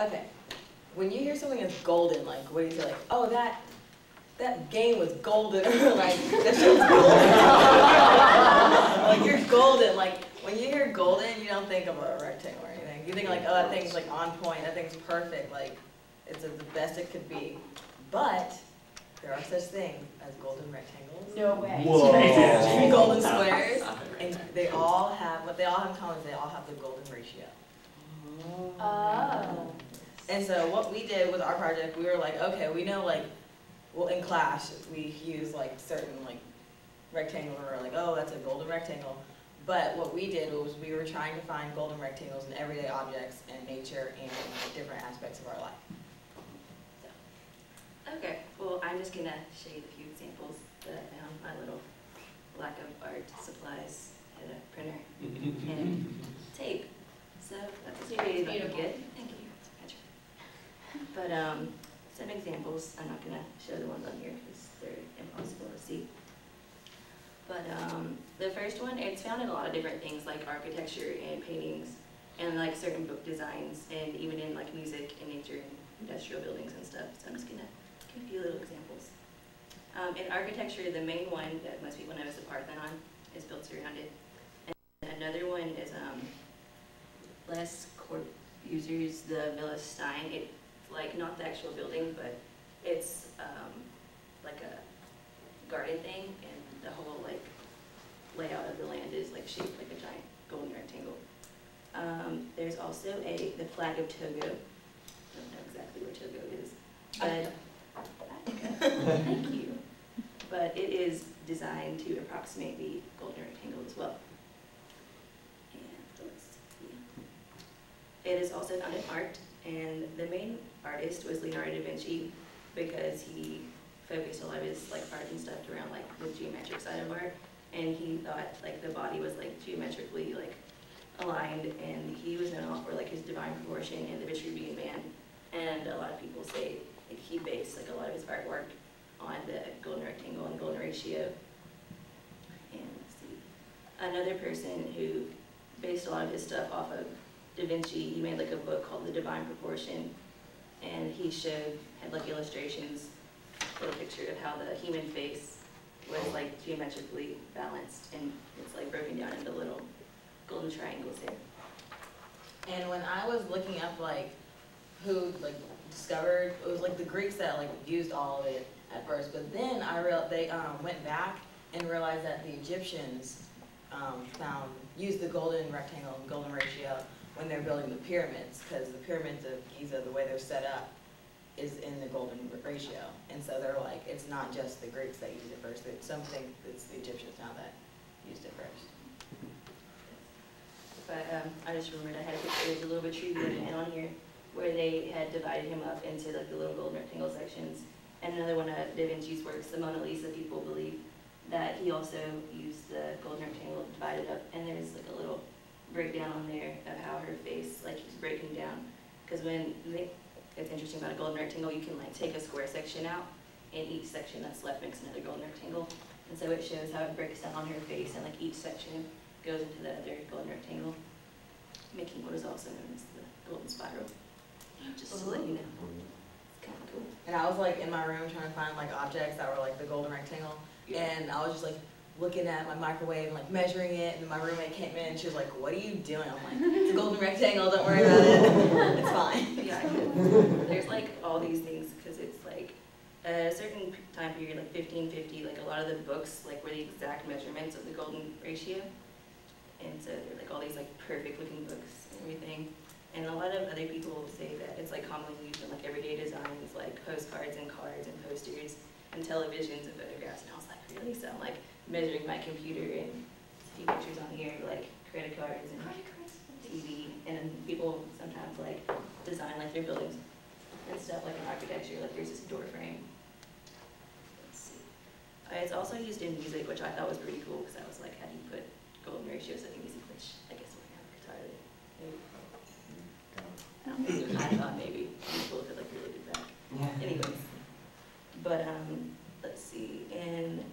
Okay, when you hear something that's golden, like, what do you say, like, oh, that game was golden, or like, that shit was golden. Like, you're golden. Like, when you hear golden, you don't think of a rectangle or anything. You think like, oh, that thing's like on point, that thing's perfect, like, it's the best it could be. But there are such things as golden rectangles. No way. Whoa. Golden squares, and they all have, what they all have in common is they all have the golden ratio. Oh. And so what we did with our project, we were like, okay, we know like, well, in class, we use like certain like rectangle, and we're like, oh, that's a golden rectangle. But what we did was we were trying to find golden rectangles in everyday objects and nature and different aspects of our life. Okay, well, I'm just gonna show you a few examples that I found. My little lack of art supplies and a printer and tape. So that's really good. Thank you. But some examples. I'm not gonna show the ones on here because they're impossible to see. But the first one, it's found in a lot of different things like architecture and paintings and like certain book designs and even in like music and nature and industrial buildings and stuff. So I'm just gonna give a few little examples. In architecture, the main one that most people know is the Parthenon is built around it. And another one is Les Corbusier's the Villa Stein. It's like not the actual building, but it's like a garden thing, and the whole like layout of the land is like shaped like a giant golden rectangle. There's also the flag of Togo. I don't know exactly where Togo is, but thank you. But it is designed to approximate the golden rectangle as well. And let's see. It is also found in art, and the main artist was Leonardo da Vinci because he focused a lot of his like art and stuff around like the geometric side of art, and he thought like the body was like geometrically like aligned, and he was known for like his divine proportion and the Vitruvian Man, and a lot of people say like he based like a lot of his artwork on the golden rectangle and golden ratio. And let's see, another person who based a lot of his stuff off of Da Vinci, he made like a book called The Divine Proportion, and he had like illustrations, a little picture of how the human face was like geometrically balanced, and it's like broken down into little golden triangles here. And when I was looking up like who like discovered, it was like the Greeks that like used all of it at first, but then I realized they went back and realized that the Egyptians used the golden rectangle and golden ratio when they're building the pyramids, because the pyramids of Giza, the way they're set up, is in the golden ratio. And so they're like, it's not just the Greeks that used it first, it's something that's the Egyptians now that used it first. But I just remembered I had a picture, there's a little bit of trivia on here where they had divided him up into like the little golden rectangle sections. And another one of Da Vinci's works, the Mona Lisa, people believe that he also used the golden rectangle to divide it up. And there's like a little breakdown on there of how her face, like he's breaking down. Because it's interesting about a golden rectangle, you can like take a square section out, and each section that's left makes another golden rectangle. And so it shows how it breaks down on her face, and like each section goes into the other golden rectangle, making what is also known as the golden spiral. Just to let you know. It's kind of cool. And I was like in my room trying to find like objects that were like the golden rectangle, and I was just like looking at my microwave and like measuring it, and my roommate came in and she was like, what are you doing? I'm like, it's a golden rectangle, don't worry about it. It's fine. Yeah, there's like all these things, because it's like a certain time period, like 1550, like a lot of the books like were the exact measurements of the golden ratio. And so they're like all these like perfect looking books and everything. And a lot of other people say that it's like commonly used in like everyday designs, like postcards and cards and posters and televisions and photographs. And I was like, really? So I'm like measuring my computer and a few pictures on here, like credit cards and TV. And then people sometimes like design like their buildings and stuff, like in architecture, like there's this door frame. Let's see. It's also used in music, which I thought was pretty cool, because I was like, how do you put golden ratios in music, which I guess we're kind of retarded. Maybe. I thought maybe people could like really do that. Yeah. Anyways, but let's see. In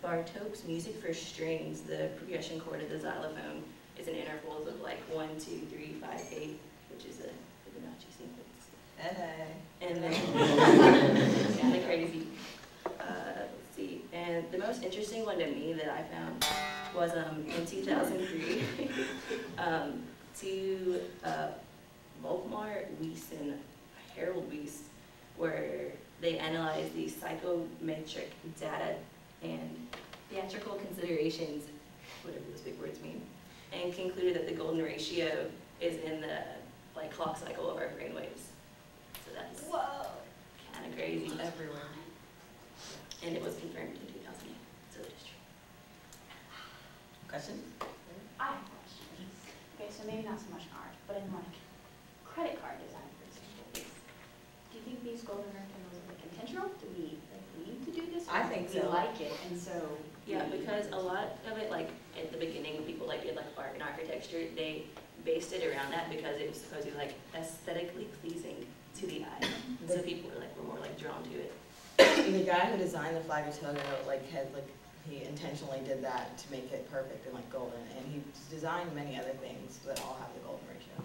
Bartók's music for strings, the progression chord of the xylophone is in intervals of like 1, 2, 3, 5, 8, which is a Fibonacci sequence. It's kind of crazy. Let's see. And the most interesting one to me that I found was in 2003, two Volkmar, Weiss, and Harold Weiss, where they analyzed the psychometric data and theatrical considerations, whatever those big words mean, and concluded that the golden ratio is in the clock cycle of our brainwaves. So that's kind of crazy. Everywhere. And it was confirmed in 2008, so it is true. Questions? I have questions. Okay, so maybe not so much in art, but in credit card design, for example. Do you think these golden rectangles are intentional? Do we need to do this? I think so. We like it, and so. Yeah, because a lot of it, at the beginning, when people did art and architecture, they based it around that because it was supposed to be aesthetically pleasing to the eye. So people were more drawn to it. The guy who designed the flag of Togo, he intentionally did that to make it perfect and golden, and he designed many other things that all have the golden ratio.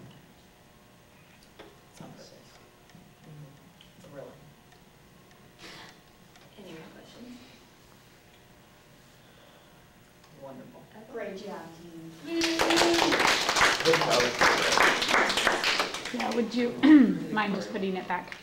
It's on purpose. Really. Any more questions? Wonderful. Great job, team. Yeah, would you mind just putting it back?